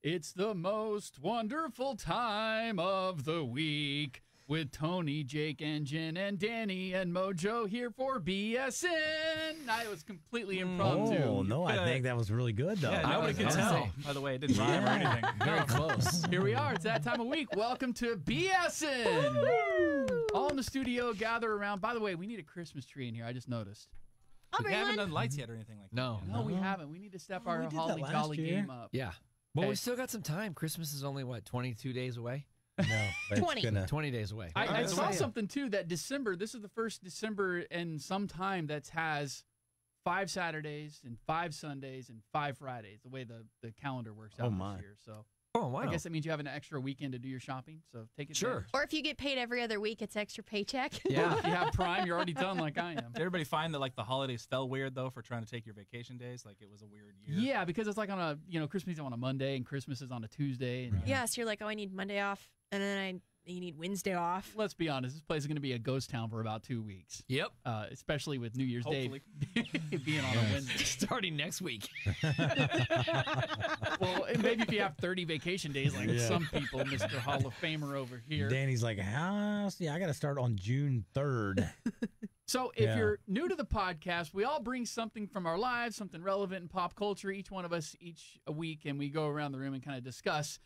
It's the most wonderful time of the week with Tony, Jake, and Jen, and Danny, and Mojo here for BSN. It was completely impromptu. Oh, no, I think that was really good, though. Yeah, I could tell. By the way, it didn't rhyme or anything. Very close. Here we are. It's that time of week. Welcome to BSN. All in the studio, gather around. By the way, we need a Christmas tree in here. I just noticed. We haven't done lights yet or anything like that. No, we haven't. We need to step our we did holly that jolly last year. game up. Yeah. Well, Okay. we still got some time. Christmas is only, 22 days away? No, but 20. 20 days away. I saw something, too, that December, this is the first December in some time that has 5 Saturdays and 5 Sundays and 5 Fridays, the way the calendar works out this year. So Oh, wow. I guess that means you have an extra weekend to do your shopping, so take it. Sure. Or if you get paid every other week, it's extra paycheck. Yeah, if you have Prime, you're already done like I am. Did everybody find that like the holidays felt weird though for trying to take your vacation days? Like it was a weird year. Yeah, because it's like on a Christmas is on a Monday and Christmas is on a Tuesday. And, Yeah, so you're like, oh, I need Monday off, and then you need Wednesday off. Let's be honest, this place is going to be a ghost town for about 2 weeks. Yep. Especially with New Year's Hopefully. Day being on a Wednesday. Starting next week. Well, and maybe if you have 30 vacation days like some people, Mr. Hall of Famer over here. Danny's like, I got to start on June 3rd. So if you're new to the podcast, we all bring something from our lives, something relevant in pop culture, each one of us each a week, and we go around the room and kind of discuss.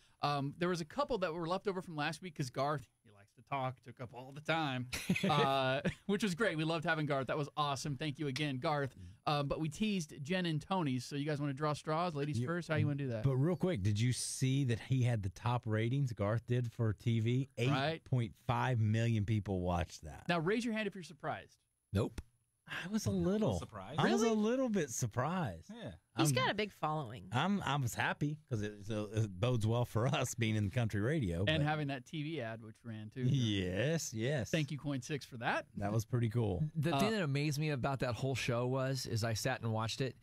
There was a couple that were left over from last week because Garth, he likes to talk, took up all the time, which was great. We loved having Garth. That was awesome. Thank you again, Garth. But we teased Jen and Tony's, so you guys want to draw straws? Ladies first? How you want to do that? But real quick, did you see that he had the top ratings Garth did for TV? 8.5 million people watched that. Now, raise your hand if you're surprised. Nope. I was a little surprised. I was a little bit surprised. Yeah. He's got a big following. I was happy because it bodes well for us being in country radio. And having that TV ad, which ran too. Yes. Thank you, Coin6, for that. That was pretty cool. The thing that amazed me about that whole show is I sat and watched it.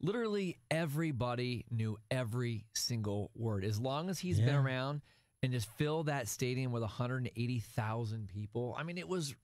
Literally everybody knew every single word. As long as he's been around and just fill that stadium with 180,000 people. I mean, it was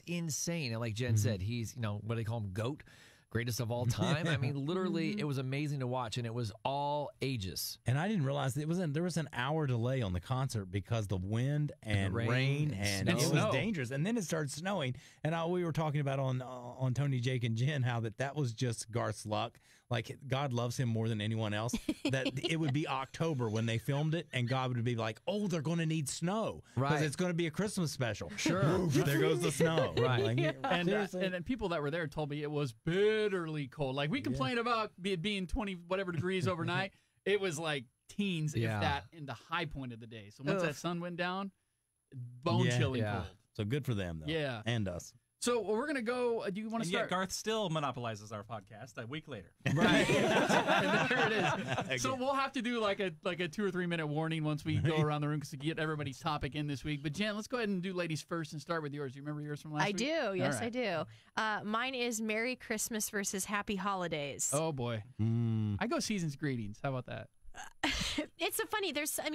insane. And like Jen said, he's, what do they call him, GOAT? Greatest of all time. I mean, literally, it was amazing to watch, and it was all ages. And I didn't realize there was an hour delay on the concert because the wind and rain and it snow. was dangerous. And then it started snowing. And we were talking about on Tony, Jake, and Jen how that was just Garth's luck. Like, God loves him more than anyone else. That it would be October when they filmed it, and God would be like, oh, they're going to need snow. Because it's going to be a Christmas special. Sure. Oof, there goes the snow. Right. Like, And then people that were there told me it was bitterly cold. Like, we complained about it being 20 whatever degrees overnight. It was like teens, if that, in the high point of the day. So once that sun went down, bone-chilling cold. So good for them, though. Yeah. And us. So we're going to go. Do you want to And yet start? Garth still monopolizes our podcast a week later. Right. And there it is. So we'll have to do like a 2 or 3 minute warning once we go around the room to get everybody's topic in this week. But Jen, let's go ahead and do ladies first and start with yours. Do you remember yours from last week? I do. Yes, All right. I do. Mine is Merry Christmas versus Happy Holidays. Oh, boy. I go season's greetings. How about that? It's so funny.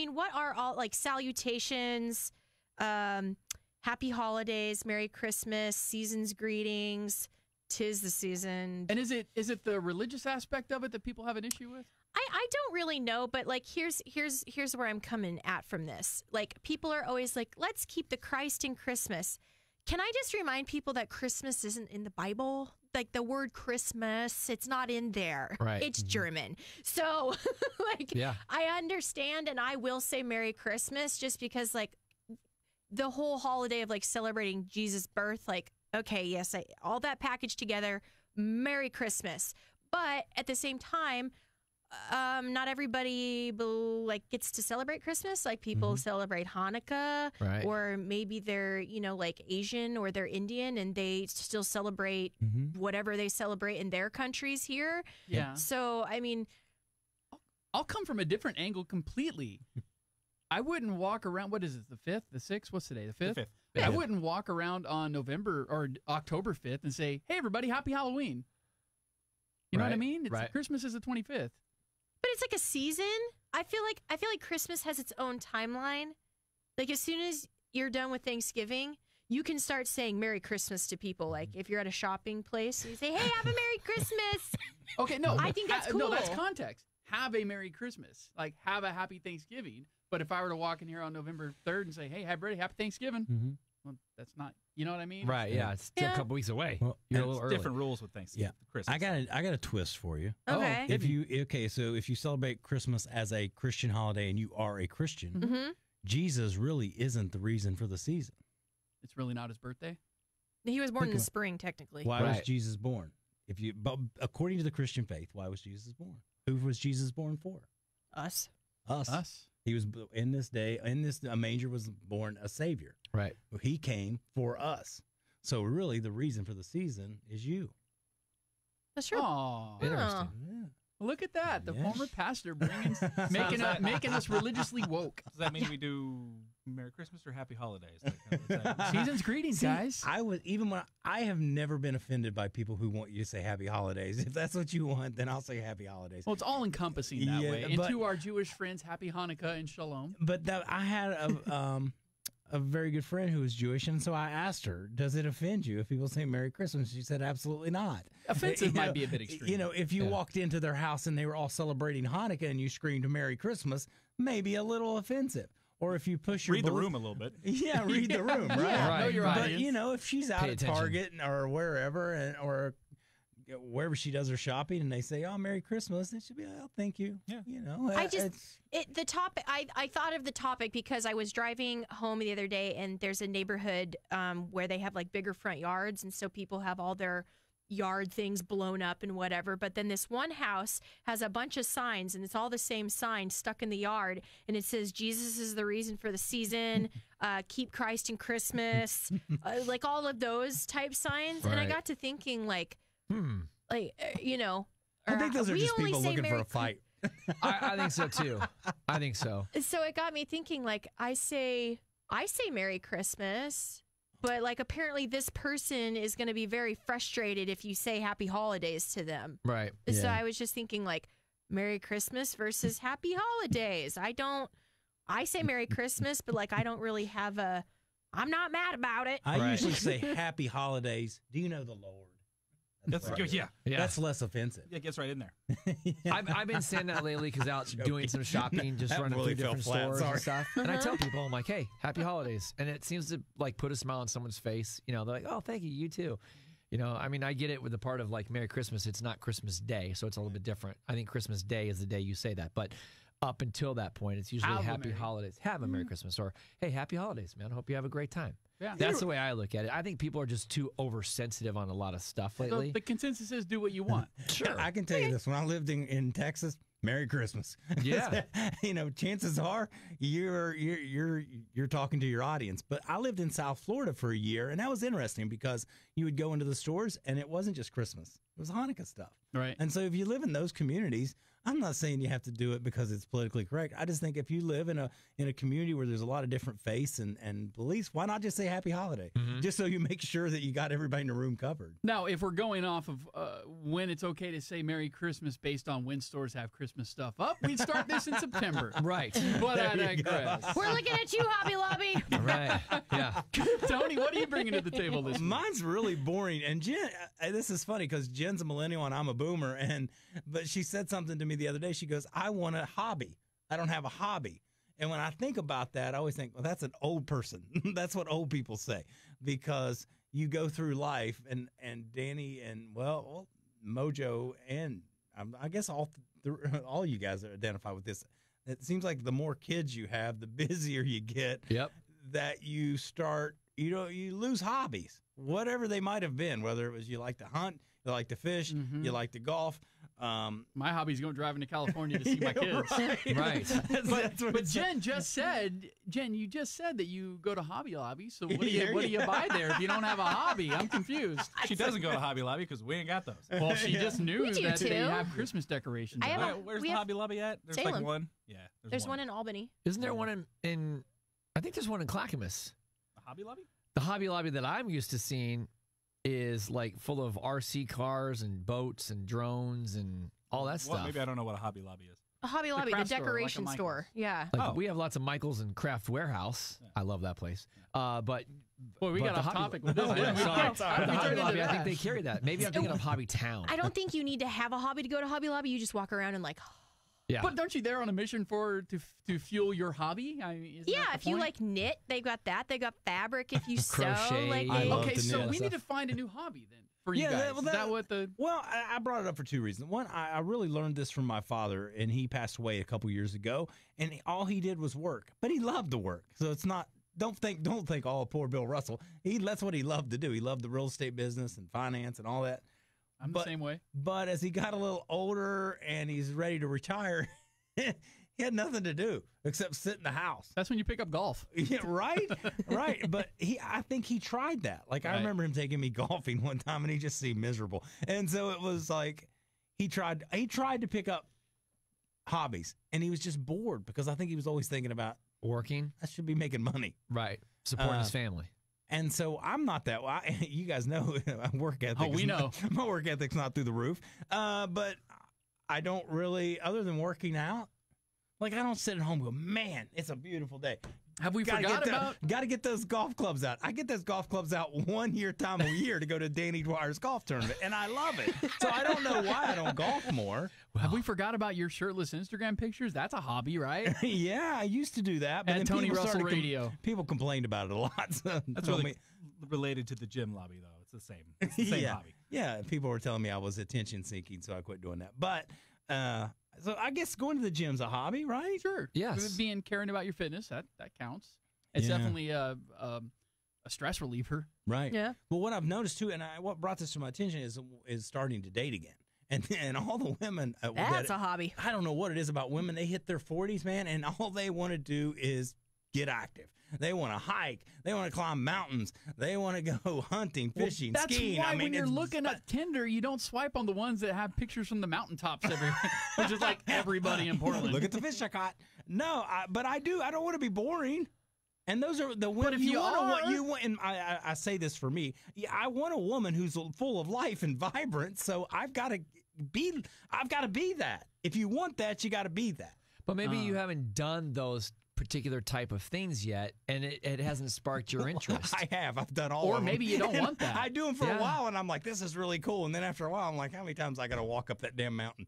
What are all like salutations, Happy Holidays, Merry Christmas, season's greetings, 'tis the season. And is it the religious aspect of it that people have an issue with? I don't really know, but like here's where I'm coming at from this. Like people are always like, let's keep the Christ in Christmas. Can I just remind people that Christmas isn't in the Bible? Like the word Christmas, it's not in there. Right. It's German. So I understand, and I will say Merry Christmas just because like the whole holiday of like celebrating Jesus' birth, like, okay, yes, all that packaged together, Merry Christmas. But at the same time, not everybody gets to celebrate Christmas. Like people celebrate Hanukkah, Right. or maybe they're like Asian or they're Indian and they still celebrate whatever they celebrate in their countries here. Yeah. So I mean, I'll come from a different angle completely. I wouldn't walk around. What is it? The 5th, the 6th? What's today? The 5th. The 5th. I wouldn't walk around on November or October 5th and say, "Hey, everybody, happy Halloween." You know what I Right, mean? right. Christmas is the 25th. but it's like a season. I feel like Christmas has its own timeline. Like as soon as you're done with Thanksgiving, you can start saying Merry Christmas to people. Like if you're at a shopping place, you say, "Hey, have a Merry Christmas." Okay, no. I think that's No, cool. that's context. have a Merry Christmas, like have a Happy Thanksgiving. But if I were to walk in here on November 3rd and say, hey, Happy Thanksgiving, well, that's not, you know what I mean? Right, yeah. It's still a couple weeks away. Well, You're a little early. Different rules with Thanksgiving. Yeah. Christmas. I got a twist for you. Okay. So if you celebrate Christmas as a Christian holiday and you are a Christian, Jesus really isn't the reason for the season. It's really not his birthday. He was born in the spring, technically. Why was Jesus born? But according to the Christian faith, why was Jesus born? Who was Jesus born for? Us. He was a manger was born a savior. Right. He came for us. So really, the reason for the season is you. That's true. Aww. Interesting. Yeah. Look at that. The Yeah. former pastor making us religiously woke. Does that mean we do Merry Christmas or Happy Holidays? Season's greetings, guys. I have never been offended by people who want you to say Happy Holidays. If that's what you want, then I'll say Happy Holidays. Well, it's all encompassing that Yeah, way. And but- to our Jewish friends, Happy Hanukkah and Shalom. But I had a very good friend who was Jewish, and so I asked her, "Does it offend you if people say Merry Christmas?" She said, "Absolutely not." Offensive might be a bit extreme. You know, if you walked into their house and they were all celebrating Hanukkah and you screamed Merry Christmas, maybe a little offensive. Or if you push your read the room a little bit. Yeah, read the room, right? Yeah, know your But audience. you know, if she's out Pay at attention. Target or wherever, or wherever she does her shopping, and they say, "Oh, Merry Christmas," it should be, "Oh, thank you." Yeah. You know, The topic, I thought of the topic because I was driving home the other day, and there's a neighborhood where they have like bigger front yards, and so people have all their yard things blown up and whatever. But then this one house has a bunch of signs, and it's all the same sign stuck in the yard, and it says Jesus is the reason for the season, keep Christ in Christmas, like all of those type signs. And I Right. got to thinking, like, you know, I think those are we just only people say looking for Merry a fight. I think so too. I think so. So it got me thinking, like, I say Merry Christmas, but like apparently this person is going to be very frustrated if you say Happy Holidays to them. Right. So Yeah. I was just thinking, like, Merry Christmas versus Happy Holidays. I say Merry Christmas, but like I don't really have I'm not mad about it. I Right. usually say Happy Holidays. Do you know the Lord? That's good. Yeah. Yeah. That's less offensive. Yeah, it gets right in there. I've been saying that lately because out Joking. doing some shopping, just That running really through fell different flat, stores sorry. and stuff. And I tell people, I'm like, hey, happy holidays. And it seems to like put a smile on someone's face. You know, they're like, oh, thank you, you too. You know, I mean, I get it with the part of like Merry Christmas. It's not Christmas Day, so it's a little bit different. I think Christmas Day is the day you say that. But up until that point, it's usually Have a happy Merry- holidays. Have a Merry Christmas. Or, hey, happy holidays, man. I hope you have a great time. Yeah. That's the way I look at it. I think people are just too oversensitive on a lot of stuff So lately. the consensus is do what you want. Sure. I can tell you this: when I lived in Texas, Merry Christmas. Yeah. You know, chances are you're talking to your audience. But I lived in South Florida for a year, and that was interesting because you would go into the stores, and it wasn't just Christmas; it was Hanukkah stuff. Right. And so, if you live in those communities, I'm not saying you have to do it because it's politically correct. I just think if you live in a community where there's a lot of different faiths and beliefs, why not just say Happy Holiday, just so you make sure that you got everybody in the room covered. Now, if we're going off of when it's okay to say Merry Christmas based on when stores have Christmas stuff up, we'd start this in September. Right. But I There you go. digress. We're looking at you, Hobby Lobby. Right. Yeah. Tony, what are you bringing to the table this week? Mine's really boring. And Jen, this is funny because Jen's a millennial and I'm a boomer. But she said something to me the other day. She goes, I want a hobby. I don't have a hobby. And when I think about that, I always think, well, that's an old person. That's what old people say. Because you go through life and Danny and, well, Mojo and I guess all you guys identify with this. It seems like the more kids you have, the busier you get. Yep. That you start, you lose hobbies, whatever they might have been, whether it was you like to hunt, you like to fish, you like to golf. My hobby's going driving to California to see my kids. Right. That's what But it's- Jen you just said that you go to Hobby Lobby. So what do you buy there if you don't have a hobby? I'm confused. She doesn't go to Hobby Lobby because we ain't got those. Well, she just knew We do that they too. have Christmas decorations. I up. have Where's we the have Hobby Lobby at? There's Salem. like one. Yeah. There's one in Albany. Isn't there one in I think there's one in Clackamas. The Hobby Lobby? The Hobby Lobby that I'm used to seeing is like full of RC cars and boats and drones and all that stuff. Maybe I don't know what a Hobby Lobby is. A Hobby Lobby, the craft store, like a decoration Michael's. store. Yeah. Like Oh. we have lots of Michaels and Craft Warehouse. I love that place. But Boy, we but got the off Hobby- topic with this I know, one. sorry. How did The we Hobby turn into Lobby, I think that? they carry that. Maybe I'm thinking of Hobby Town. I don't think you need to have a hobby to go to Hobby Lobby. You just walk around and like, Yeah. But aren't you there on a mission to fuel your hobby? I mean, isn't that the if you point? like knit, they've got that. They've got fabric if you sew. Crochet. Like I love Okay, to so knit we stuff. need to find a new hobby then for you Yeah, guys. well, Is that what the? Well, I brought it up for two reasons. One, I really learned this from my father, and he passed away a couple years ago, and all he did was work. But he loved to work, so it's not. Don't think, oh, poor Bill Russell. That's what he loved to do. He loved the real estate business and finance and all that. I'm the same way. But as he got a little older and he's ready to retire, he had nothing to do except sit in the house. That's when you pick up golf. Yeah, right, right. But I think he tried that. Like I remember him taking me golfing one time, and he just seemed miserable. And so it was like he tried to pick up hobbies, and he was just bored because I think he was always thinking about Working. I should be making money. Right. Supporting his family. And so I'm not that way. You guys know my work ethic. Oh, we know. My work ethic's not through the roof. But I don't really, other than working out, like I don't sit at home and go, man, it's a beautiful day. Have we forgot about? Got to get those golf clubs out. I get those golf clubs out 1 time a year to go to Danny Dwyer's golf tournament, and I love it. So I don't know why I don't golf more. Have we forgot about your shirtless Instagram pictures? That's a hobby, right? Yeah, I used to do that. But At then Tony people Russell started Radio. People complained about it a lot. So That's told really related to the gym lobby, though. It's the same. It's the same yeah, hobby. yeah. People were telling me I was attention seeking, so I quit doing that. But so I guess going to the gym's a hobby, right? Sure. Yes. Caring about your fitness, that counts. It's Yeah. definitely a stress reliever. Right. Yeah. Well, what I've noticed too, and what brought this to my attention is starting to date again, and all the women. That's a hobby. I don't know what it is about women. They hit their 40s, man, and all they want to do is get active. They want to hike. They want to climb mountains. They want to go hunting, fishing, That's skiing. why I mean, when you're it's- looking at Tinder, you don't swipe on the ones that have pictures from the mountaintops everywhere, which is like everybody in Portland. Look at the fish I caught. No, but I do. I don't want to be boring. And those are the women. But if you want are, what you want, and I say this for me. Yeah, I want a woman who's full of life and vibrant. So I've got to be that. If you want that, you got to be that. But maybe you haven't done those particular type of things yet, and it hasn't sparked your interest. I have. I've done all Or of them. maybe you don't want that. I do them for Yeah. a while, and I'm like, this is really cool. And then after a while, I'm like, how many times I got to walk up that damn mountain?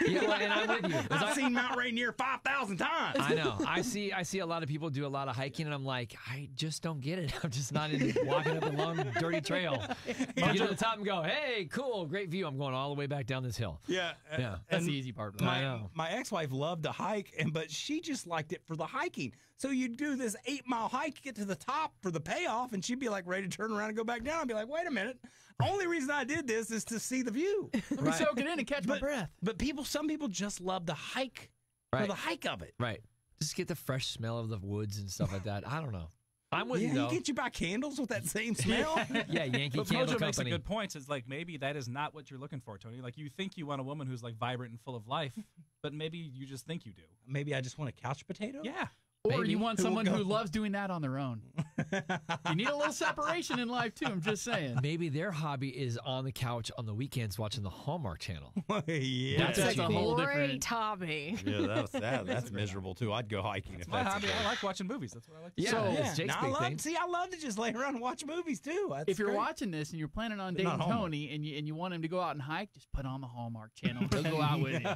Yeah, well, and I'm with you. 'Cause I've seen Mount Rainier 5,000 times. I know. I see a lot of people do a lot of hiking, and I'm like, I just don't get it. I'm just not into walking up a long, dirty trail. You get to the top and go, hey, cool, great view. I'm going all the way back down this hill. Yeah. Yeah. That's And the easy part of that. I know. My ex-wife loved to hike, but she just liked it for the hiking. So you'd do this 8-mile hike, get to the top for the payoff, and she'd be like ready to turn around and go back down. I'd be like, wait a minute. Only reason I did this is to see the view. Let me soak it in and catch my breath. But some people just love to hike for Right. the hike of it. Right. Just get the fresh smell of the woods and stuff like that. I don't know. I'm with Yeah, you, though. you buy candles with that same smell. Yeah, Yankee But Candle Mojo makes a Company. good point. It's like maybe that is not what you're looking for, Tony. Like you think you want a woman who's like vibrant and full of life, but maybe you just think you do. Maybe I just want a couch potato. Yeah. Or Maybe. you want Who will someone go- who loves doing that on their own. You need a little separation in life, too. I'm just saying. Maybe their hobby is on the couch on the weekends watching the Hallmark Channel. Yeah. That's That's a a whole Great different. hobby. Yeah, that's miserable too. I'd go hiking if My that's hobby, the I case. like watching movies. That's what I like to Yeah, do. So- it's Jake's big thing. See, I love to just lay around and watch movies too. That's If you're great. watching this and you're planning on Not dating Hallmark. Tony and you want him to go out and hike, just put on the Hallmark channel. He'll go out with you.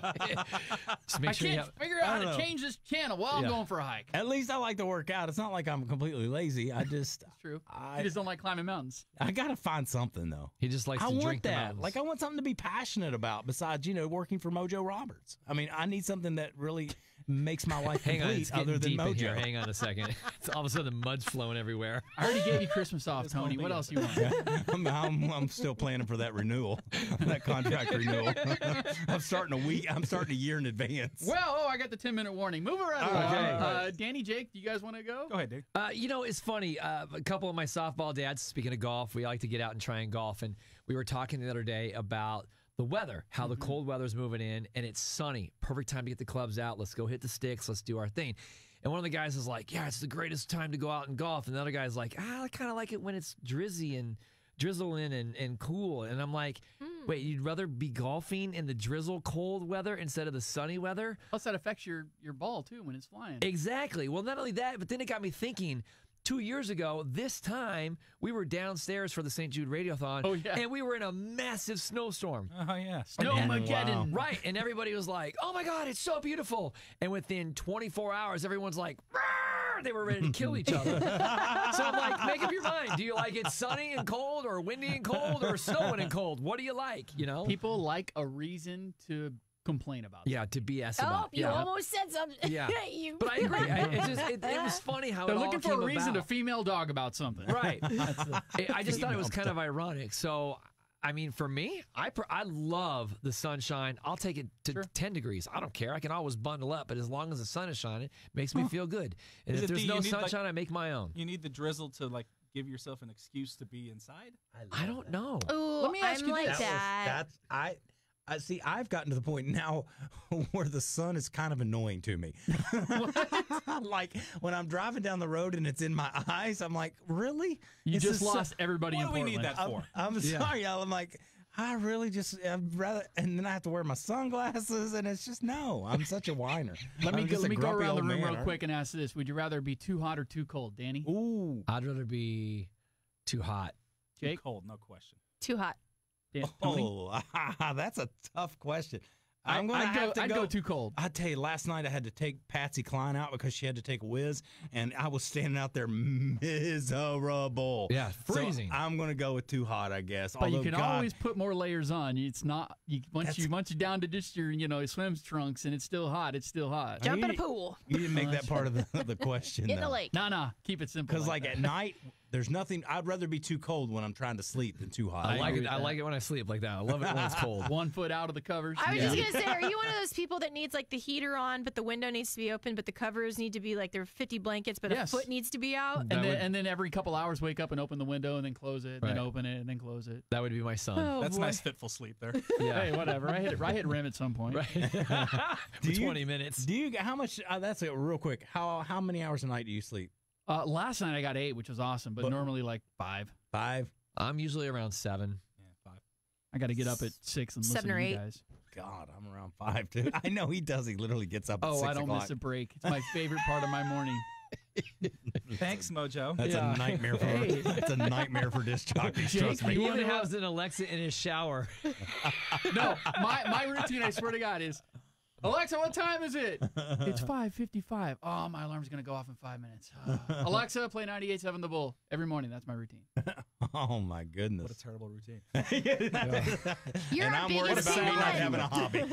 Just make I sure you can't have, figure out how I to don't know. change this channel while I'm Yeah. going for a hike. At least I like to work out. It's not like I'm completely lazy. I just It's true. I- You just don't like climbing mountains. I gotta find something though. he just likes I to want drink the that. mountains. Like I want something to be passionate about besides, working for Mojo Roberts. I mean, I need something that really makes my life Hang on, complete it's getting other than deep in here. Mojo. Hang on a second. It's all of a sudden the mud's flowing everywhere. I already gave you Christmas off, Tony. What else you want? I'm still planning for that renewal, that contract renewal. I'm starting a year in advance. Well, I got the 10-minute warning. Move around. Okay. Danny, Jake, do you guys want to go? Go ahead, Dave. It's funny. A couple of my softball dads, speaking of golf, we like to get out and try and golf. And we were talking the other day about the weather, how the cold weather's moving in, and it's sunny. Perfect time to get the clubs out. Let's go hit the sticks. Let's do our thing. And one of the guys is like, yeah, it's the greatest time to go out and golf. And the other guy's like, I kind of like it when it's drizzy and drizzling and cool. And I'm like, wait, you'd rather be golfing in the drizzle cold weather instead of the sunny weather? Plus, that affects your ball, too, when it's flying. Exactly. Well, not only that, but then it got me thinking, 2 years ago, this time, we were downstairs for the St. Jude Radiothon. Oh, yeah. And we were in a massive snowstorm. Oh, yeah. Snowmageddon. Wow. Right. And everybody was like, oh, my God, it's so beautiful. And within 24 hours, everyone's like, "Roar!" They were ready to kill each other. So I'm like, make up your mind. Do you like it sunny and cold or windy and cold or snowing and cold? What do you like, you know? People like a reason to complain about. Yeah, to BS about. Oh, you almost said something. Yeah. You- But I agree. It was funny how They're it all looking for came a reason about. to female dog about something. Right. I just thought it was kind of ironic. So, I mean, for me, I love the sunshine. I'll take it to 10 degrees. I don't care. I can always bundle up, but as long as the sun is shining, it makes me feel good. And Is if it there's the- no you need, sunshine, I make my own. You need the drizzle to like give yourself an excuse to be inside. I don't know. Ooh, Let me ask I'm you like this. that. I see. I've gotten to the point now where the sun is kind of annoying to me. Like when I'm driving down the road and it's in my eyes, I'm like, really? You It's just the sun- lost everybody What in do we Portland. need that for? I'm sorry, y'all. I'm like, I really just, I'd rather, and then I have to wear my sunglasses, and it's just, no, I'm such a whiner. Let me I'm just a go grumpy around the old room man, real quick and ask this. Would you rather be too hot or too cold, Danny? Ooh. I'd rather be too hot. Jake? Cold, no question. Too hot. Tony? Oh, that's a tough question. I'm going to I'd have to go too cold. I tell you, last night I had to take Patsy Cline out because she had to take a whiz, and I was standing out there miserable. Yeah, freezing. So I'm going to go with too hot, I guess. But you Although, can God, always put more layers on. It's not once you down to just your swim trunks and it's still hot. It's still hot. Jump in a pool. You didn't make that part of the question. In the though. lake. Nah. Keep it simple. Because like at night, there's nothing. I'd rather be too cold when I'm trying to sleep than too hot. I like agree it. with I that. like it when I sleep like that. I love it when it's cold. 1 foot out of the covers. I was just going to say, are you one of those people that needs like the heater on, but the window needs to be open, but the covers need to be like there are 50 blankets, but Yes. a foot needs to be out? And then every couple hours wake up and open the window and then close it, and then Right. open it and then close it. That would be my son. Oh, That's boy. nice, fitful sleep there. Yeah. Hey, whatever. I hit rim at some point. Right. Do you- 20 minutes. Do you? How much? That's it. Real quick. How many hours a night do you sleep? Last night I got 8, which was awesome, but normally like 5. 5. I'm usually around 7. Yeah, 5. I got to get up at 6 and listen 7 or to you 8. guys. God, I'm around 5 too. I know he does. He literally gets up. At Oh, 6 I don't o'clock. miss a break. It's my favorite part of my morning. Thanks, Mojo. That's Yeah. a nightmare for. Hey. It's a nightmare for disc jockeys. Trust me. He even has an Alexa in his shower. No, my routine, I swear to God, is Alexa, what time is it? It's 5:55. Oh, my alarm's going to go off in 5 minutes. Alexa, play 98.7 The Bull every morning. That's my routine. Oh my What goodness. a terrible routine. You're And a I'm big worried about me not fan. having a hobby.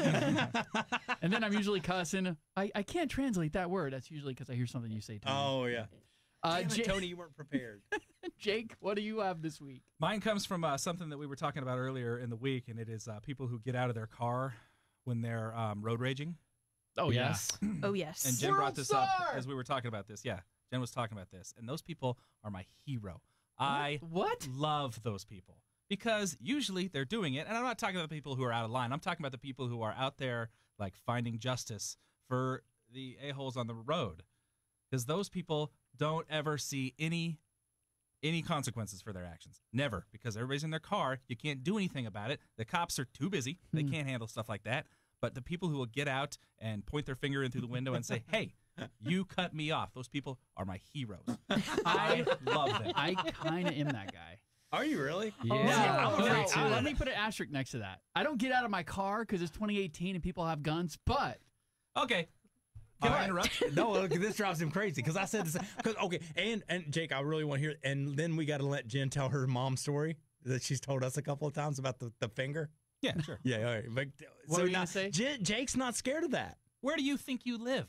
And then I'm usually cussing. I can't translate that word. That's usually because I hear something you say to me. Oh yeah. Damn it, Jake, Tony, you weren't prepared. Jake, what do you have this week? Mine comes from something that we were talking about earlier in the week, and it is people who get out of their car when they're road raging. Oh, yes. Oh, yes. And Jen World brought this up star! as we were talking about this. Yeah, Jen was talking about this. And those people are my hero. I What? love those people because usually they're doing it. And I'm not talking about the people who are out of line. I'm talking about the people who are out there like finding justice for the a-holes on the road. Because those people don't ever see any consequences for their actions. Never. Because everybody's in their car. You can't do anything about it. The cops are too busy. They can't handle stuff like that. But the people who will get out and point their finger in through the window and say, hey, you cut me off, those people are my heroes. I love them. I kind of am that guy. Are you really? Yeah. No, let me put an asterisk next to that. I don't get out of my car because it's 2018 and people have guns, but Okay. Can I interrupt? No, look, this drives him crazy because I said the same. Cause, okay, and Jake, I really want to hear. And then we got to let Jen tell her mom story that she's told us a couple of times about the finger. Yeah, sure. Yeah, all right. But, What so were you now, gonna say? Jake's not scared of that. Where do you think you live?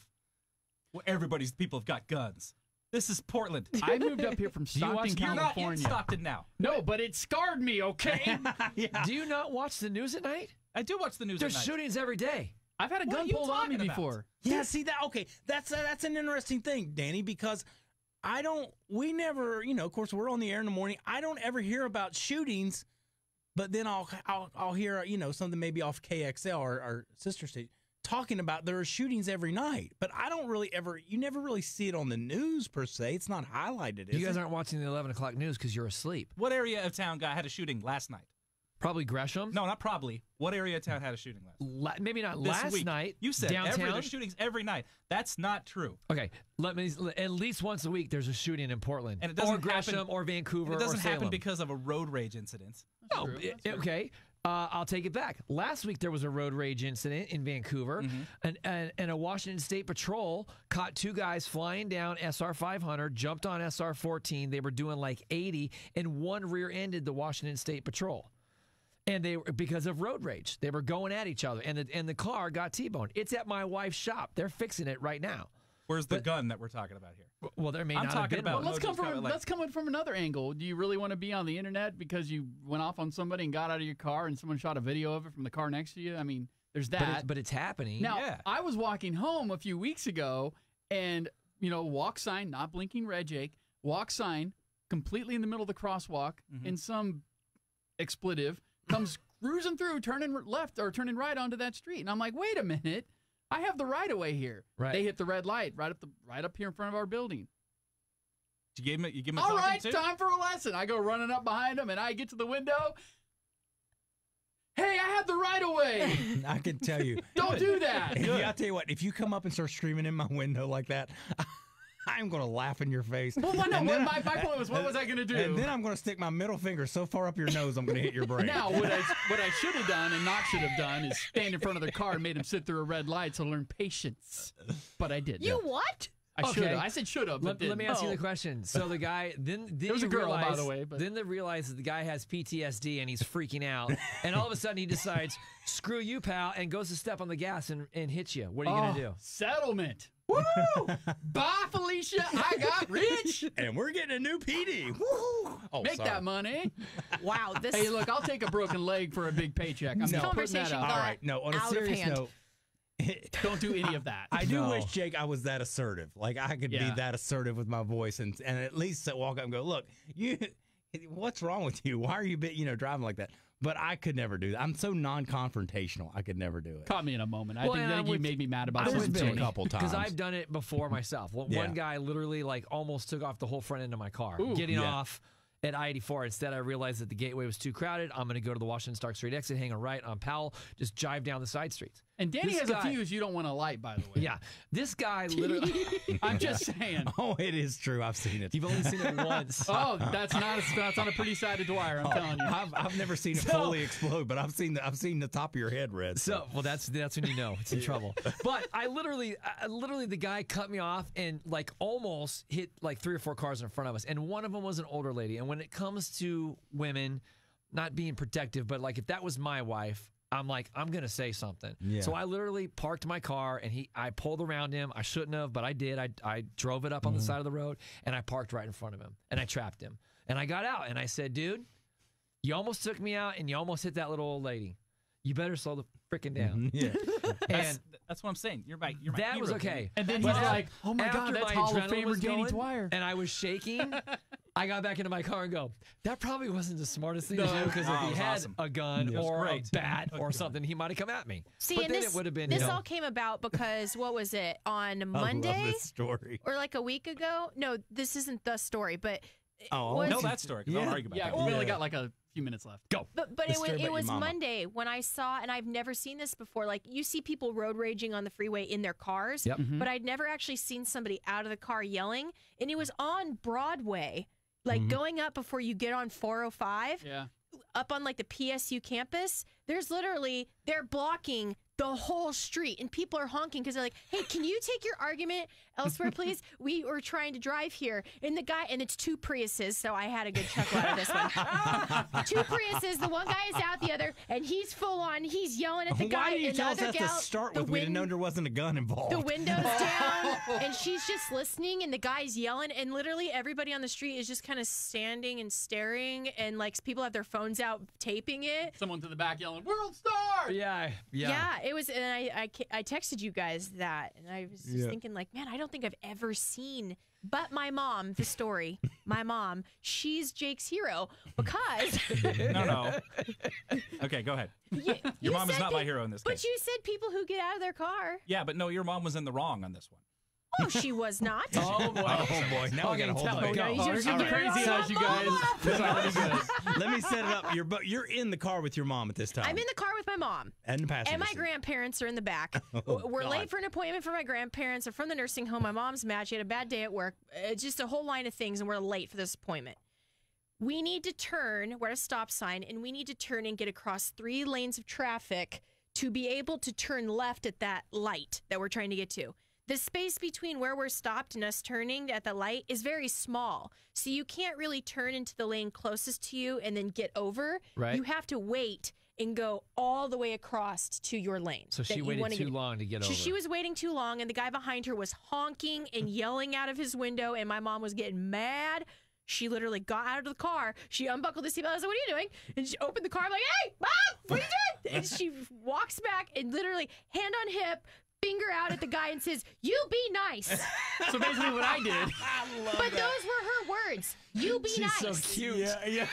Well, everybody's people have got guns. This is Portland. I moved up here from You're Stockton, not in California. Stockton now. No, but it scarred me, okay? Yeah. Do you not watch the news at night? I do watch the news There's at night. shootings every day. I've had a What are gun you pulled on me talking about? before. Yeah, see that? Okay, that's an interesting thing, Danny, because we never, of course, we're on the air in the morning. I don't ever hear about shootings, but then I'll hear, something maybe off KXL or our sister station talking about there are shootings every night. But I don't really you never really see it on the news per se. It's not highlighted. You is guys it? aren't watching the 11 o'clock news because you're asleep. What area of town had a shooting last night? Probably Gresham. No, not probably. What area of town had a shooting last? Maybe not This last week. night. You said downtown. there's shootings every night. That's not true. Okay, at least once a week there's a shooting in Portland, And it doesn't or Gresham, happen, or Vancouver, It doesn't or Salem. happen because of a road rage incident. Oh, okay. I'll take it back. Last week there was a road rage incident in Vancouver, and a Washington State Patrol caught 2 guys flying down SR 500, jumped on SR 14. They were doing like 80, and one rear-ended the Washington State Patrol. And they were because of road rage. They were going at each other, and the car got T-boned. It's at my wife's shop. They're fixing it right now. Where's the gun that we're talking about here? Well, there may I'm not talking have been about- one. Let's come from another angle. Do you really want to be on the internet because you went off on somebody and got out of your car and someone shot a video of it from the car next to you? I mean, there's that. But it's happening. Now, Yeah. I was walking home a few weeks ago, and walk sign, not blinking red, Jake. Walk sign, completely in the middle of the crosswalk, and some expletive comes cruising through, turning left or turning right onto that street, and I'm like, wait a minute. I have the right of way here. Right. They hit the red light right up here in front of our building. You give him a All talking right, to? time for a lesson. I go running up behind him, and I get to the window. Hey, I have the right of way. I can tell you. Don't do that. I'll tell you what, if you come up and start screaming in my window like that, I'm going to laugh in your face. Well, no, my point was, what was I going to do? And then I'm going to stick my middle finger so far up your nose, I'm going to hit your brain. Now, what I should have done and not should have done is stand in front of the car and made him sit through a red light to learn patience. But I didn't. You what? I should have. I said should have. Let me ask you the question. So the guy, then There was a girl, by the way, but- Then they realize that the guy has PTSD and he's freaking out. And all of a sudden he decides, screw you, pal, and goes to step on the gas and hits you. What are you going to do? Settlement. Woo! Bye, Felicia. I got rich. And we're getting a new PD. Woo! Oh, Make sorry. that money. Wow. This Hey, look, I'll take a broken leg for a big paycheck. I'm This just putting that conversation out. got All right. No, on a out of serious hand. note, Don't do any of that. I do No. wish, Jake, I was that assertive. Like, I could be Yeah. that assertive with my voice and at least walk up and go, look, what's wrong with you? Why are you driving like that? But I could never do that. I'm so non-confrontational. I could never do it. Caught me in a moment. I Well, think, and I I'm think you with- made me mad about I was something. been a Tony. couple times. Because I've done it before myself. Yeah. One guy literally almost took off the whole front end of my car, Ooh. getting Yeah. off at I-84. Instead, I realized that the gateway was too crowded. I'm going to go to the Washington Stark Street exit, hang a right on Powell, just jive down the side streets. And Danny This has guy- a fuse you don't want to light, by the way. Yeah, this guy literally. I'm just saying. Oh, it is true. I've seen it. You've only seen it once. Oh, that's on a pretty side of Dwyer, I'm telling you. I've never seen it So- fully explode, but I've seen the top of your head red. So, well, that's when you know it's in trouble. But I literally, the guy cut me off and almost hit 3 or 4 cars in front of us, and one of them was an older lady. And when it comes to women, not being protective, but if that was my wife, I'm gonna say something. Yeah. So I literally parked my car and I pulled around him. I shouldn't have, but I did. I drove it up on the side of the road and I parked right in front of him and I trapped him. And I got out and I said, dude, you almost took me out and you almost hit that little old lady. You better slow the frickin' down. Yeah. And That's what I'm saying. You're my that hero, was Danny. okay. And then But he's like, oh my after God, that's my Hall of adrenaline was Famer Danny going, Dwyer. and I was shaking, I got back into my car and go, that probably wasn't the smartest thing to do, because Oh, if it he was had awesome. a gun It was or great. a bat or something, he might have come at me. See, but and then this, it would have been, this all came about because what was it on I love Monday this story. or a week ago? No, this isn't the story, but Oh, was- Know that story, 'cause Yeah. I'll argue about Yeah, that. we only Yeah. got a few minutes left. go. But The it story was about your it was mama. Monday when I saw, and I've never seen this before. You see people road raging on the freeway in their cars, Yep. but I'd never actually seen somebody out of the car yelling, and it was on Broadway, going up before you get on 405, Yeah. up on the PSU campus. They're blocking the whole street, and people are honking because they're like, "Hey, can you take your argument elsewhere, please? We were trying to drive here." And it's 2 Priuses, so I had a good chuckle out of this one. 2 Priuses, the one guy is out the other, and he's full on. He's yelling at the guy. Why did you and tell the us other that gal, to start the with? We didn't know wind- there wasn't a gun involved. the window's down, and she's just listening, and the guy's yelling, and literally everybody on the street is just kind of standing and staring, and people have their phones out taping it. Someone to the back yelling, "World Star!" Yeah. Yeah, it was, and I texted you guys that, and I was just thinking, man, I don't think I've ever seen, but my mom, the story, my mom, she's Jake's hero because No. Okay, go ahead. Your mom is not my hero in this But case. you said people who get out of their car. Yeah, but no, your mom was in the wrong on this one. Oh, she was not. Oh boy! Now we got to hold on. Here's the crazy house, you guys. Let me set it up. You're in the car with your mom at this time. I'm in the car with my mom. And the passenger And my seat. grandparents are in the back. We're late for an appointment for my grandparents. They're from the nursing home. My mom's mad. She had a bad day at work. Just a whole line of things, and we're late for this appointment. We need to turn. We're at a stop sign, and we need to turn and get across 3 lanes of traffic to be able to turn left at that light that we're trying to get to. The space between where we're stopped and us turning at the light is very small. So you can't really turn into the lane closest to you and then get over. Right. You have to wait and go all the way across to your lane. So she waited too long to get over. She was waiting too long, and the guy behind her was honking and yelling out of his window, and my mom was getting mad. She literally got out of the car. She unbuckled the seatbelt. I was like, what are you doing? And she opened the car. I'm like, hey, Mom, what are you doing? And she walks back and literally hand on hip, finger out at the guy and says, you be nice. So basically what I did. But those were her words. You be nice. She's so cute. Yeah.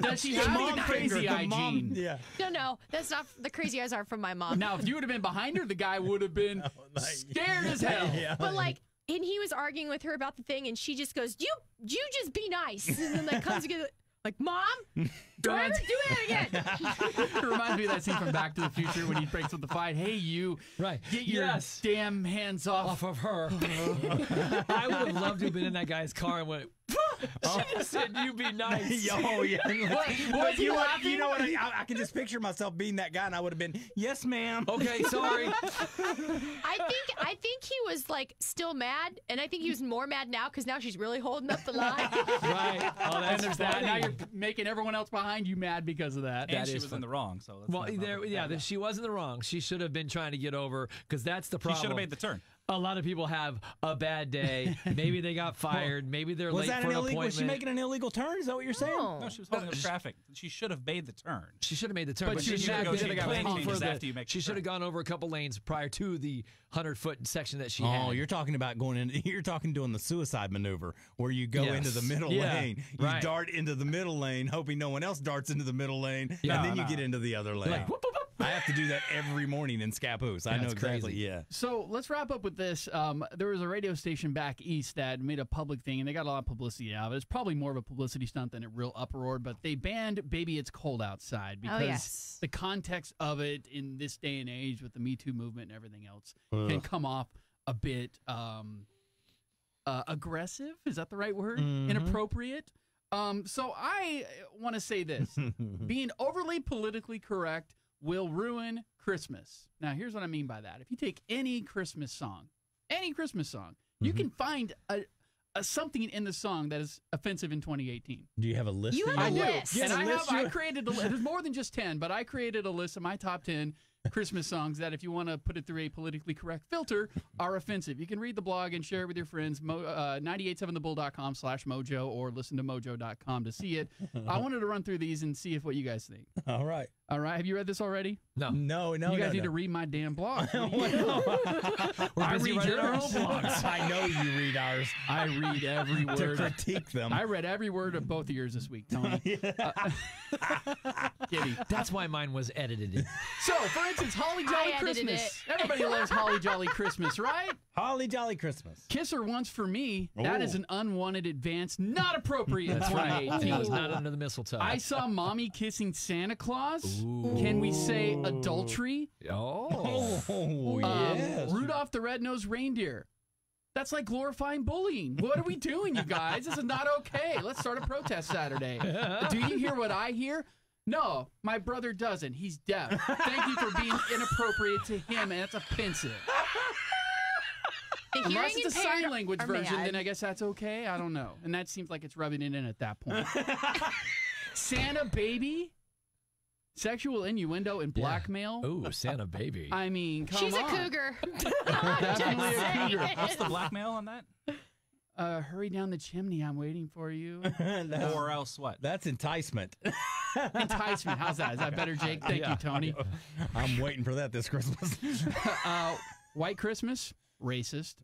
Does she have the crazy eye gene? Yeah. No, that's not the crazy eyes aren't from my mom. Now, if you would have been behind her, the guy would have been scared as hell. Yeah. But like, and he was arguing with her about the thing, and she just goes, you just be nice. And then like comes together, like, Mom, don't ever do that again. It reminds me of that scene from Back to the Future when he breaks up the fight. Hey, you, Right. get your damn hands off. Off of her. I would have loved to have been in that guy's car and went, she just said, you be nice. Oh, yeah. Was he laughing? You know what? I can just picture myself being that guy, and I would have been, yes, ma'am. Okay, sorry. I think he was like still mad, and I think he was more mad now because now she's really holding up the line. Right. Oh, And that's there's funny. that. Now you're making everyone else behind you mad because of that. And she is was fun. in the wrong. So let's Well, not bother with that. she wasn't the wrong. She should have been trying to get over because that's the She problem. should have made the turn. A lot of people have a bad day. Maybe they got fired. Maybe they're Was late that for an an illegal? appointment. Was she making an illegal turn? Is that what you're saying? No. No, she was holding up traffic. She should have made the turn. She should have made the turn, But she she should have negotiated been the planning changes for after you make the She should have gone over a couple lanes prior to the 100-foot section that she had. Oh, you're talking about going in. You're talking doing the suicide maneuver where you go into the middle lane. You right. dart into the middle lane, hoping no one else darts into the middle lane, and then you get into the other lane. Like, whoop, whoop, whoop. I have to do that every morning in Scappoose. I know That's exactly. crazy. Yeah. So let's wrap up with this. There was a radio station back east that made a public thing, and they got a lot of publicity out of it. It's probably more of a publicity stunt than a real uproar, but they banned Baby It's Cold Outside because the context of it in this day and age with the Me Too movement and everything else can come off a bit aggressive. Is that the right word? Inappropriate. So I want to say this. Being overly politically correct will ruin Christmas. Now, here's what I mean by that. If you take any Christmas song, you can find a something in the song that is offensive in 2018. Do you have a list? You have I a do. list. And I created a list. There's more than just 10, but I created a list of my top 10 Christmas songs that, if you want to put it through a politically correct filter, are offensive. You can read the blog and share it with your friends, 987thebull.com/mojo, or listen to mojo.com to see it. I wanted to run through these and see what you guys think. All right. All right. Have you read this already? No. You guys need to read my damn blog. We're I busy read writing our own yours. blogs. I know you read ours I read every to word. critique them. I read every word of both of yours this week, Tony. Kitty. That's why mine was edited. So, for instance, Holly Jolly I edited Christmas. Everybody loves Holly Jolly Christmas, right? Holly Jolly Christmas. Kiss Her Once for Me. That is an unwanted advance, not appropriate in That's right. 2018. It was not under the mistletoe. I saw Mommy kissing Santa Claus. Ooh. Can we say adultery? Oh. Yes. Rudolph the Red-Nosed Reindeer. That's like glorifying bullying. What are we doing, you guys? This is not okay. Let's start a protest Saturday. Do you hear what I hear? No, my brother doesn't. He's deaf. Thank you for being inappropriate to him, and it's offensive. The Unless hearing it's a impaired sign language are version, mad. then I guess that's okay. I don't know. And that seems like it's rubbing it in at that point. Santa Baby, sexual innuendo and blackmail. Ooh, Santa baby. I mean, come She's on. a cougar. Definitely a cougar. What's the blackmail on that? Hurry down the chimney. I'm waiting for you. Or else what? That's enticement. Enticement. How's that? Is that better, Jake? Thank you, Tony. I'm waiting for that this Christmas. White Christmas. Racist.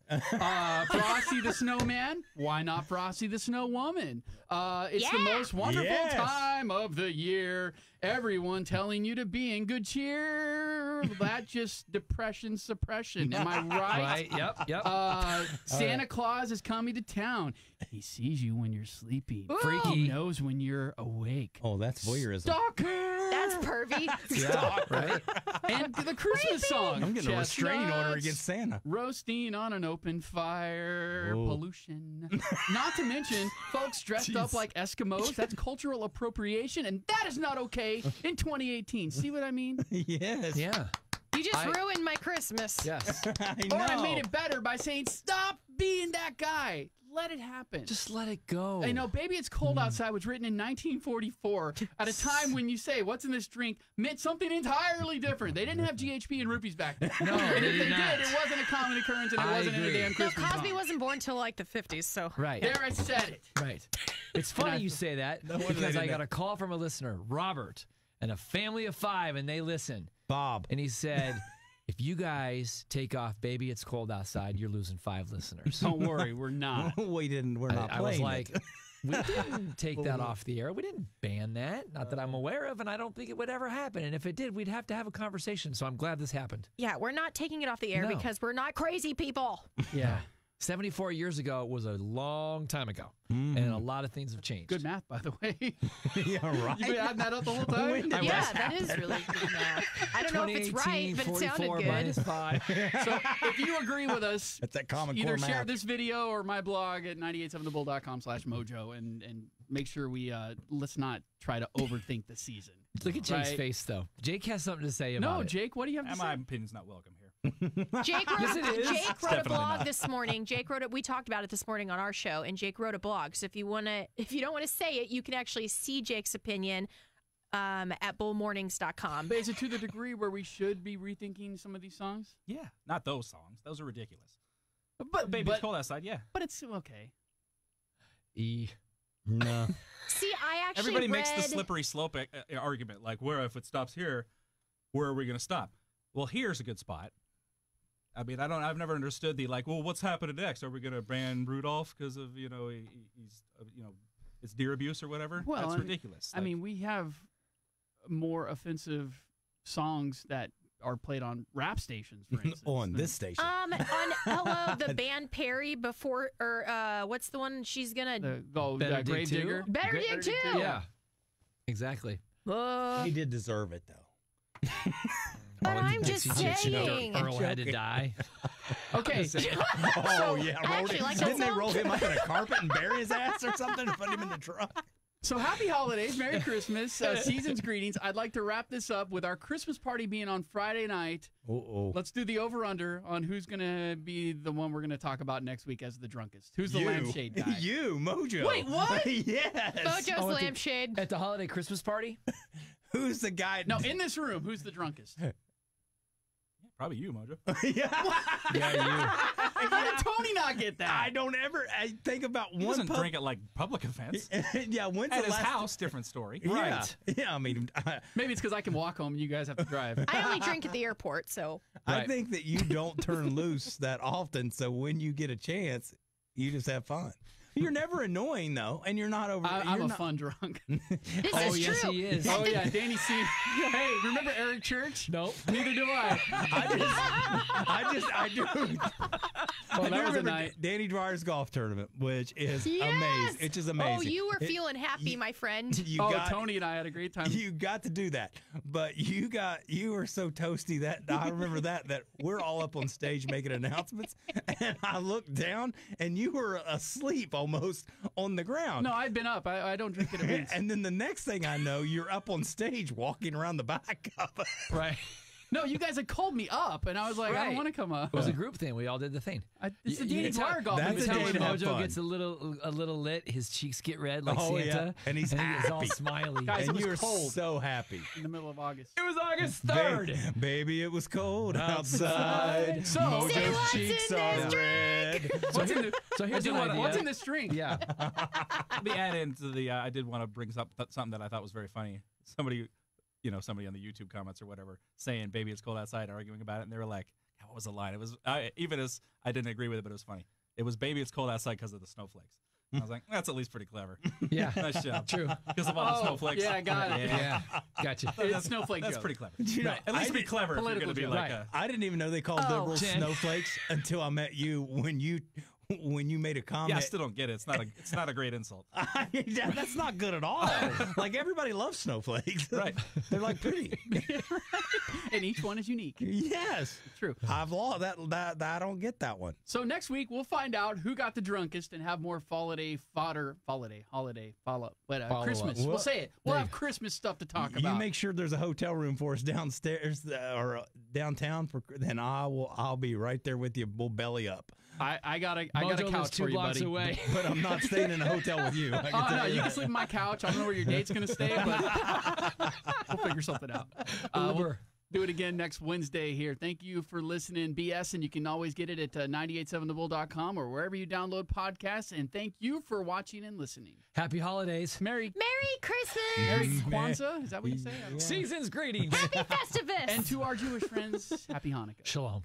Frosty the Snowman. Why not Frosty the Snow Woman? It's the most wonderful time of the year. Everyone telling you to be in good cheer. That's just depression suppression. Am I right? Right. Yep. Santa Claus is coming to town. He sees you when you're sleeping. Freaky. He knows when you're awake. Oh, that's voyeurism. Stalker. That's pervy. Yeah, right. And the Christmas song. I'm getting a restraining order Chestnuts against Santa. roasting on an open fire. Whoa. Pollution. Not to mention folks dressed up like Eskimos. That's cultural appropriation, and that is not okay in 2018. See what I mean? Yes. Yeah. You just ruined my Christmas. Yes. I Or know. I made it better by saying, stop being that guy. Let it happen. Just let it go. I know, Baby It's Cold Outside was written in 1944 at a time when you say, what's in this drink, meant something entirely different. They didn't have GHP and rupees back then. No, and they if they did not. did, it wasn't a common occurrence and it I wasn't in a agree. damn No, Christmas Cosby song. wasn't born till like the 50s, so. Right. There, I said it. Right. It's funny you say that wonder they because I didn't got a call from a listener, Robert, and a family of 5, and they listen. Bob. And he said, if you guys take off Baby It's Cold Outside, you're losing 5 listeners. Don't worry, we're not. We're not I was playing like, it. we didn't take that off the air. We didn't ban that. Not that I'm aware of, and I don't think it would ever happen. And if it did, we'd have to have a conversation. So I'm glad this happened. Yeah, we're not taking it off the air No. because we're not crazy people. Yeah. 74 years ago was a long time ago, and a lot of things have changed. Good math, by the way. Yeah, right. You've been adding that up the whole time? Yeah, that is really good math. I don't know if it's right, but it sounded 44 good. minus 5. So if you agree with us, That's that common either core share math. this video or my blog at 987thebull.com/mojo and make sure we let's not try to overthink the season. Look at Jake's Right? face, though. Jake has something to say about No, it. Jake, what do you have to And say? my opinion's not welcome here. Jake wrote, Yes, it is. Jake wrote a Definitely blog not. this morning. Jake wrote it. We talked about it this morning on our show, and Jake wrote a blog. So if you don't want to say it, you can actually see Jake's opinion at bullmornings.com. But is it to the degree where we should be rethinking some of these songs? Yeah, not those songs. Those are ridiculous. But Baby, it's cold outside. Yeah. But it's okay. No. See, I actually Everybody makes the read- slippery slope argument, like, where if it stops here, where are we going to stop? Well, here's a good spot. I mean, I've never understood the like. Well, what's happening next? Are we going to ban Rudolph because of he's it's deer abuse or whatever? Well, That's I mean- ridiculous. I mean, we have more offensive songs that are played on rap stations, for instance. On than- this station. on Hello, the band Perry before, or what's the one she's gonna Better Dig Grave Too? Digger. Better Dig Too. Yeah. Exactly. He did deserve it, though. But I'm Dixie just Chicks, saying. Earl had to die. Okay, Oh, yeah. I Rolled actually it. like that Didn't they song. roll him up in a carpet and bury his ass or something and put him in the truck? so happy holidays, Merry Christmas, season's greetings. I'd like to wrap this up with our Christmas party being on Friday night. Uh-oh. Let's do the over-under on who's going to be the one we're going to talk about next week as the drunkest. Who's the lampshade guy? You, Mojo. Wait, what? Yes. Mojo's Oh, at the- lampshade. At the holiday Christmas party? Who's the guy? No, in this room, who's the drunkest? probably you, Mojo. Yeah. How did Tony not get that? I don't ever think about He one doesn't pub- drink at like public events. Yeah, when's At the his last house, different story. Right. Yeah, I mean, Maybe it's because I can walk home and you guys have to drive. I only drink at the airport, so I Right. think that you don't turn loose that often, so when you get a chance, you just have fun. You're never annoying though, and you're not over. I'm you're a not- fun drunk. this Oh, is yes, true. he is. Oh yeah, Danny C. Hey, remember Eric Church? Nope. Neither do I. I do. Oh, I do that was a remember night. Danny Dwyer's golf tournament, which is Yes. amazing. It's just amazing. Oh, you were It- feeling happy, my friend. You Oh, got, Tony and I had a great time. You got to do that, but you were so toasty that I remember that we're all up on stage making announcements, and I looked down and you were asleep almost on the ground. No, I've been up. I don't drink at events. And then the next thing I know, you're up on stage walking around the back of it. Right. No, you guys had called me up, and I was like, I don't Right. want to come up. It was a group thing. We all did the thing. It's the You Danny can tell- Dwyer golf That's a Tell day when to have Mojo fun. gets a little lit, his cheeks get red like Oh, Santa, yeah. And he's he gets all happy. smiley. Guys, it And was you're cold. so happy. in the middle of August. It was August 3rd. Baby, it was cold outside. So- Say Mojo's what's cheeks in are this red. What's in the, So here's an idea. what's in this drink? Yeah. Let me add into the. I did want to bring up something that I thought was very funny. Somebody on the YouTube comments or whatever saying "Baby, it's cold outside," arguing about it, and they were like, "What was the line?" It was even as I didn't agree with it, but it was funny. It was "Baby, it's cold outside" because of the snowflakes. I was like, that's at least pretty clever. Yeah. Nice job. True. Because of all the snowflakes. Yeah, I got it. Yeah. Gotcha. It's snowflake That's joke. pretty clever. You know, Right. At least be clever if you're going to be Political like joke. I didn't even know they called liberals Jen. snowflakes until I met you when you made a comment. Yeah, I still don't get it. It's not a great insult. That's not good at all. Like everybody loves snowflakes. Right. They're like pretty. And each one is unique. Yes. True. I've lost that I don't get that one. So next week we'll find out who got the drunkest and have more holiday follow-up. But Christmas. We'll say it. We'll have Christmas stuff to talk about. You make sure there's a hotel room for us downstairs or downtown then I'll be right there with you. We'll belly up. I got a Mojo lives couch 2 for you, blocks buddy. away. But I'm not staying in a hotel with you. I can Oh, tell no, you that. can sleep on my couch. I don't know where your date's going to stay, but we'll figure something out. We'll do it again next Wednesday here. Thank you for listening, BS, and you can always get it at 987thebull.com or wherever you download podcasts. And thank you for watching and listening. Happy holidays. Merry Christmas. Merry Kwanzaa. Is that what you say? Season's greetings. Happy Festivus. And to our Jewish friends, Happy Hanukkah. Shalom.